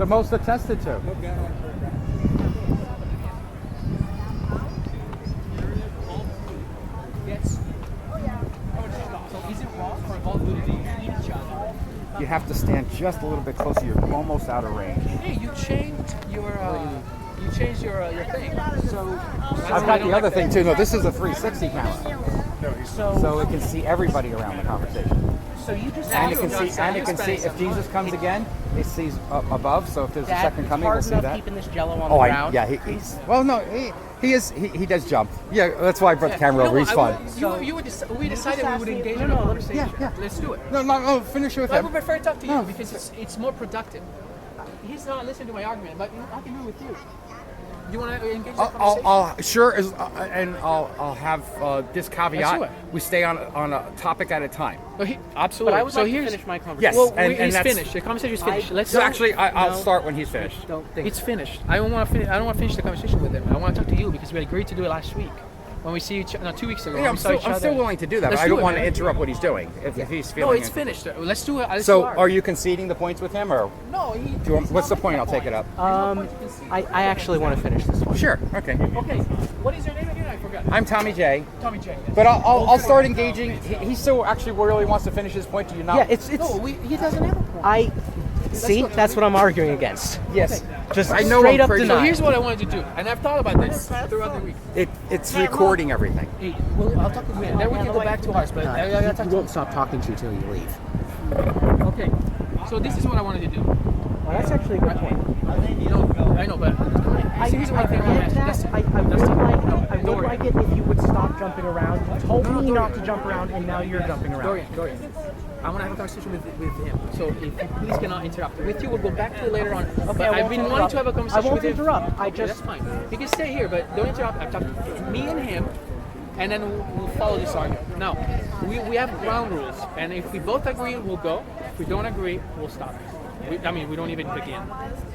the most attested to. Yes. So is it wrong for all good to eat each other? You have to stand just a little bit closer. You're almost out of range. Hey, you changed your your thing. So I've got the other thing too. No, this is a 360 camera, so it can see everybody around the conversation. So you just And it can see if Jesus comes again. It sees above. So if there's a second coming, we'll see that. Keeping this Jello on the ground. He's well. No, he does jump. Yeah, that's why I brought the camera over. He's fun. We decided we would engage in a conversation. Yeah. Let's do it. No. Finish it with I him. would prefer to talk to you because it's more productive. He's not listening to my argument, but I can do it with you. You want to engage in a conversation? I'll have this caveat. We stay on a topic at a time. Absolutely. But I would like to finish my conversation. Yes, Well, and he's that's finished. The conversation is finished. I'll start when he's finished. It's finished. I don't want to finish the conversation with him. I want to talk to you because we agreed to do it last week when we see each other. 2 weeks ago. Yeah, I'm still willing to do that. But I don't want to interrupt what he's doing if he's feeling. No, it's finished. Let's do it. So, are you conceding the points with him, or no? What's the point? I'll take it up. I actually want to finish this one. Sure. Okay. Okay. What is your name again? I forgot. I'm Tommy J. Tommy J. Yes. But I'll start engaging. He still actually really wants to finish his point. Do you not? Yeah, it's. No, he doesn't have a point. That's what I'm arguing against. Yes. Just I know straight I'm up pretty- So denial. here's what I wanted to do, and I've thought about this throughout the week. It's recording everything. Hey, well, I'll talk to you. Then we can go back to ours, but I gotta talk You to won't stop talking to you till you leave. Okay. So this is what I wanted to do. Well, that's actually a good point. I know, but here's one thing I want to ask. I would like it if you would stop jumping around. You told me not to jump around, and now you're jumping around. Dorian. I want to have a conversation with him. So if you please cannot interrupt. With you, we'll go back to it later on. Okay, But I I've won't been interrupt. wanting to have a conversation I won't with him. interrupt. I Okay, just. that's fine. He can stay here, but don't interrupt. I've talked to me and him, and then we'll follow this argument. Now, we have ground rules, and if we both agree, we'll go. If we don't agree, we'll stop. We don't even begin.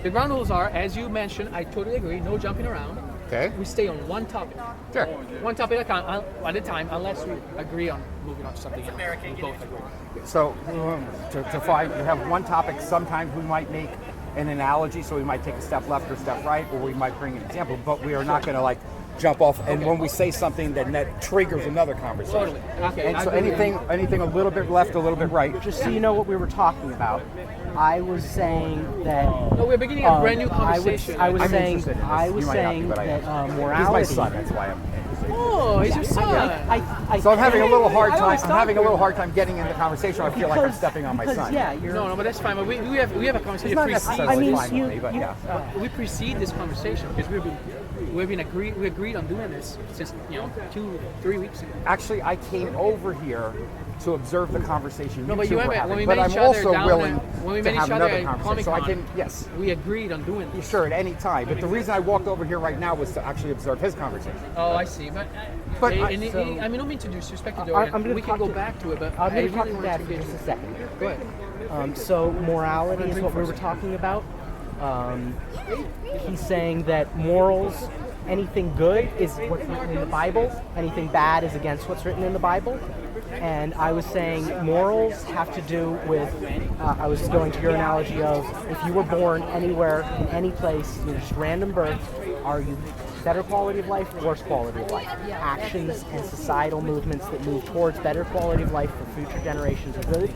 The ground rules are, as you mentioned, I totally agree, no jumping around. Okay. We stay on one topic. Sure. One topic at a time, unless we agree on moving on to something else. We both agree. So to find, we have one topic. Sometimes we might make an analogy, so we might take a step left or step right, or we might bring an example. But we are not going to jump off. And when we say something, then that triggers another conversation. Totally. Okay. And so anything a little bit left, a little bit right. Just so you know what we were talking about, I was saying that. No, we're beginning a brand new conversation. I was I'm saying interested in this. You might not be, but I am. that He's morality. my son. That's why I'm interested. Oh, he's your son. So I'm having a little hard I time. always I'm thought having a you- little hard time getting in the conversation. I feel like I'm stepping on my son. Yeah, you're. No, but that's fine. But we have a conversation. It's not precedes- necessarily I mean, fine with me, but yeah. we precede this conversation because we agreed on doing this since 2-3 weeks ago. Actually, I came over here to observe the conversation. No, but two you were haven't. having, When we but met I'm each other also down willing when we to met have each other another at conversation. So I Comic-Con, can, yes, we agreed on doing this. sure, at any time. But the reason I walked over here right now was to actually observe his conversation. Oh, I see. But I don't mean to disrespect you, I'm Dorian. gonna We can go back to it, but I'm I going to talk really to want Dad to for engage just a with second. Go ahead. So morality is what we were talking about. He's saying that morals, anything good is what's written in the Bible, anything bad is against what's written in the Bible. And I was saying morals have to do with, I was going to your analogy of if you were born anywhere, in any place, just random birth, are you better quality of life, worse quality of life? Actions and societal movements that move towards better quality of life for future generations are good.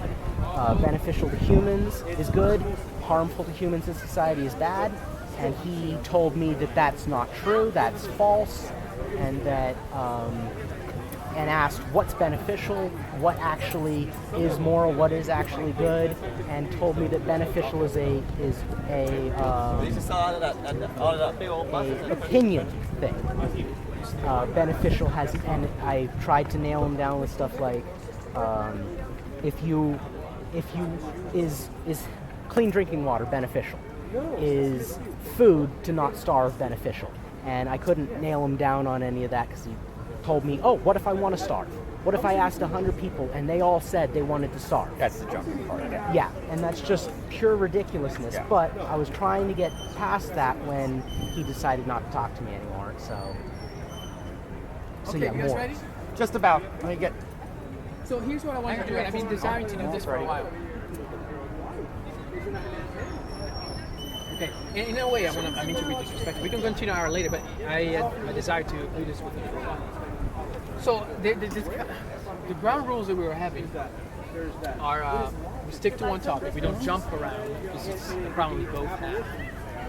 Beneficial to humans is good. Harmful to humans in society is bad. And he told me that that's not true, that's false, and that and asked what's beneficial, what actually is moral, what is actually good, and told me that beneficial is a opinion thing. Beneficial has, and I tried to nail him down with stuff like is clean drinking water beneficial? Is food to not starve beneficial? And I couldn't nail him down on any of that because he told me, oh, what if I want to starve? What if I asked 100 people and they all said they wanted to starve? That's the jumping part. Yeah, and that's just pure ridiculousness. Yeah. But I was trying to get past that when he decided not to talk to me anymore. So Okay, yeah, you guys more. ready? Just about. Let me get. So here's what I want to do, and I've been desiring to do this for a while. Okay. In a way, I mean to be disrespectful. We can continue an hour later, but I desire to do this with you for a while. So the ground rules that we were having are we stick to one topic. We don't jump around because it's the problem we both have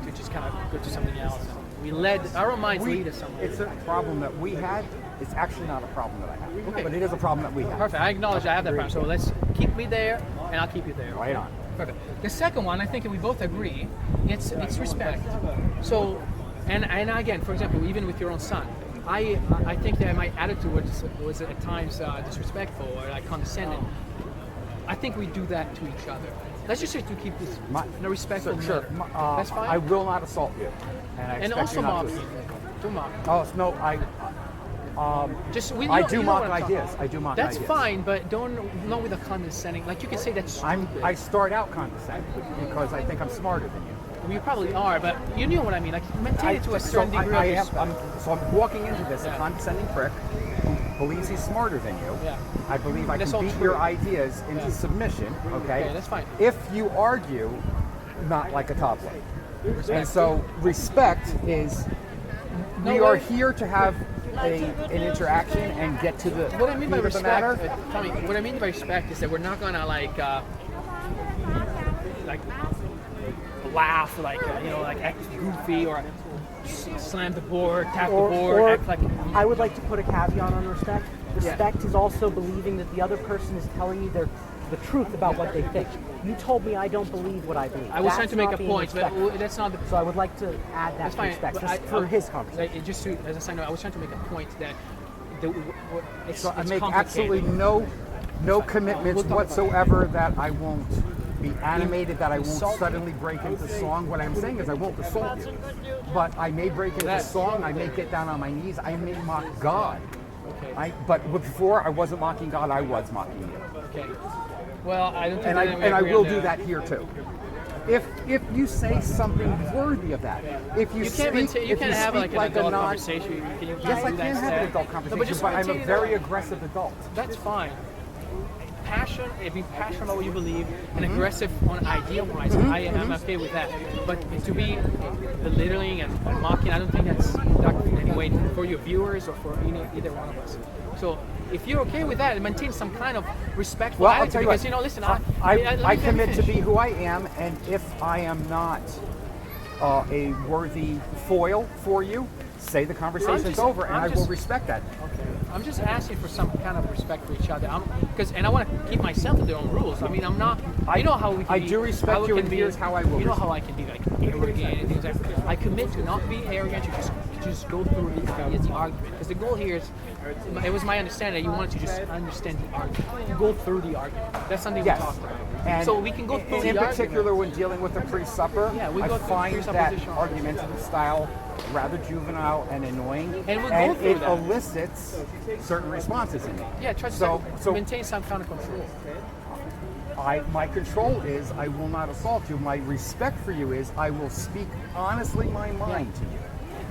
to just kind of go to something else. We let our own minds lead us somewhere. It's a problem that we had. It's actually not a problem that I have. Okay. But it is a problem that we have. Perfect. I acknowledge I have that problem. So let's keep me there, and I'll keep you there. Right on. Perfect. The second one, I think we both agree, it's respect. So, and again, for example, even with your own son, I think that my attitude was at times disrespectful or like condescending. I think we do that to each other. Let's just try to keep this in a respectful manner. That's fine. I will not assault you, and I expect also you not mock to. me. Do mock. Oh no, I do mock ideas. I do mock ideas. That's fine, but not with a condescending. Like you can say that's stupid. I start out condescending because I think I'm smarter than you. Well, you probably are, but you know what I mean. Like maintain it to a certain degree of respect. I'm walking into this a condescending prick who believes he's smarter than you. Yeah. I believe I That's can all beat true. your ideas into submission. Okay. Okay, that's fine. If you argue, not like a toddler. And so respect is we are here to have an interaction and get to the What I mean by meat of the respect, matter. Tommy, what I mean by respect is that we're not gonna like laugh, like act goofy or slam the board, tap the board, Or act like. I would like to put a caveat on respect. Respect is also believing that the other person is telling you the truth about what they think. You told me I don't believe what I believe. I was That's trying to make not a being point, but respectful. that's not the. So I would like to add that That's to fine. respect, but just for his conversation. Just to, as a side note, I was trying to make a point that it's, So I it's make complicated. absolutely no commitments We'll talk about whatsoever that I won't be animated, that I won't Insult. suddenly break into song. What I'm saying is I won't assault you. But I may break into song, I may get down on my knees, I may mock God. Okay. But before I wasn't mocking God, I was mocking you. Okay. Well, I don't think And I will do that here too. If you say something worthy of that, if you speak, You can't have like an a adult non, conversation. Can you yes, I do that can have instead? an adult No, conversation, just but I'm a maintain it very out. aggressive adult. That's fine. Being passionate about what you believe and aggressive on idea-wise, I am okay with that. But to be belittling and mocking, I don't think that's productive in any way for your viewers or for either one of us. So if you're okay with that, maintain some kind of respectful Well, I'll attitude tell you because what, listen, I commit to be who I am, and if I am not a worthy foil for you, say the conversation's over, and I will respect that. I'm just asking for some kind of respect for each other. And I want to keep myself to their own rules. I mean, I'm not. You know how we can I be, do respect how you, we and can here's how I will You know how respect. I can be like arrogant and things like that. I commit to not be arrogant. To just go through the argument. Because the goal here is, it was my understanding that you wanted to just understand the argument. You go through the argument. That's something Yes. we talked about. And So we can go through in the particular argument. when dealing with the pre-supper, Yeah, we I go through find that presupposition. argumentative style rather juvenile and annoying, And we'll go through it that. elicits certain responses in me. Yeah, try to so maintain some kind of control. my control is I will not assault you. My respect for you is I will speak honestly my mind to you.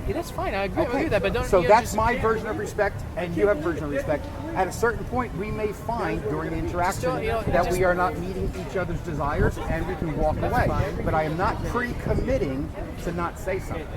Yeah, that's fine. I agree with that, but don't. So you know, that's just- my version of respect, and you have a version of respect. At a certain point, we may find during the interaction Still, you know, that just- we are not meeting each other's desires, and we can walk away. But I am not pre-committing to not say something.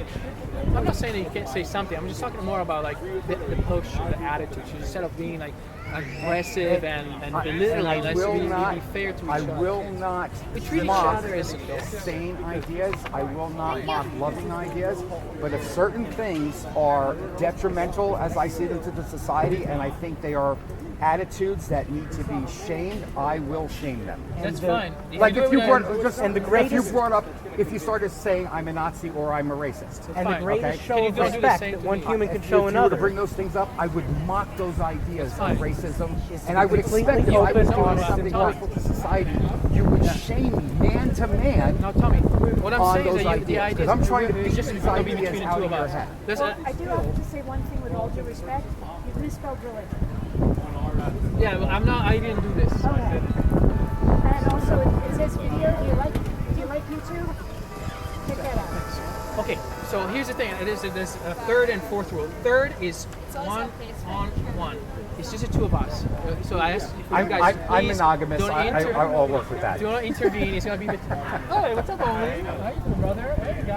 I'm not saying that you can't say something. I'm just talking more about like the posture, the attitude. So instead of being like aggressive and belittling, I let's will be not. fair to each I other. will not We treat each mock other as adults. sane ideas. I will not mock loving ideas. But if certain things are detrimental, as I see them to the society, and I think they are attitudes that need to be shamed, I will shame them. That's the- fine. Like do if it you with brought a- just and the if you greatest- brought up if you started saying I'm a Nazi or I'm a racist. And fine. the greatest Okay. show Can you of do the respect same that to one me? human can If show you were to another bring those things up, I would mock those ideas of fine. racism, Is and I would completely expect if I was open, doing honest, something and harmful to society, you would shame me man to man. Now, Tommy, what I'm on saying is those that the ideas, idea 'cause I'm trying to it's beat just these gonna be ideas between the out two of of your us. head. There's Well, a- I do have to say one thing with all due respect. You've misspelled religion. yeah, but I didn't do this. Okay. And also, it says video. Do you like YouTube? Check that out. Okay, so So here's the thing. There's a third and fourth rule. Third is one-on-one. It's just the two of us. So I ask you guys, I'm please monogamous. don't I'll work with that. do not intervene. It's gonna be. Hey, what's up, Oli? Hi, brother. Hey, guys.